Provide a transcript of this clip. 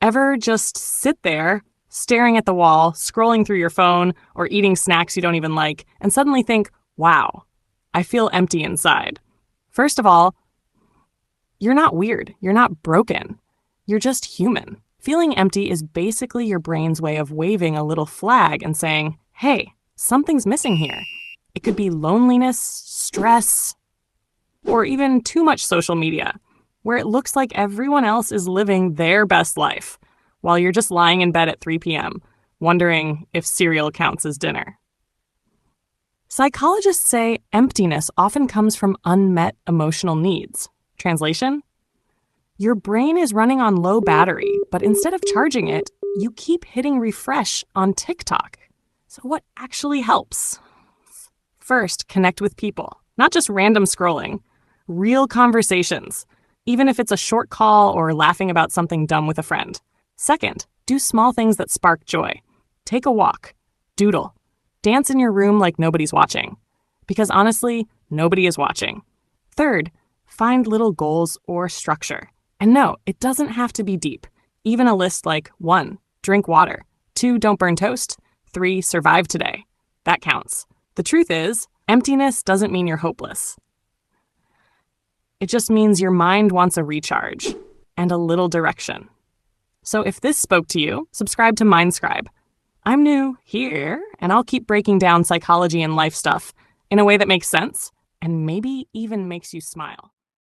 Ever just sit there, staring at the wall, scrolling through your phone, or eating snacks you don't even like, and suddenly think, wow, I feel empty inside? First of all, you're not weird. You're not broken. You're just human. Feeling empty is basically your brain's way of waving a little flag and saying, hey, something's missing here. It could be loneliness, stress, or even too much social media, where it looks like everyone else is living their best life while you're just lying in bed at 3 p.m., wondering if cereal counts as dinner. Psychologists say emptiness often comes from unmet emotional needs. Translation? Your brain is running on low battery, but instead of charging it, you keep hitting refresh on TikTok. So what actually helps? First, connect with people, not just random scrolling. Real conversations, even if it's a short call or laughing about something dumb with a friend. Second, do small things that spark joy. Take a walk, doodle, dance in your room like nobody's watching. Because honestly, nobody is watching. Third, find little goals or structure. And no, it doesn't have to be deep. Even a list like 1, drink water, 2, don't burn toast, 3, survive today. That counts. The truth is, emptiness doesn't mean you're hopeless. It just means your mind wants a recharge and a little direction. So if this spoke to you, subscribe to MindScribe. I'm new here, and I'll keep breaking down psychology and life stuff in a way that makes sense and maybe even makes you smile.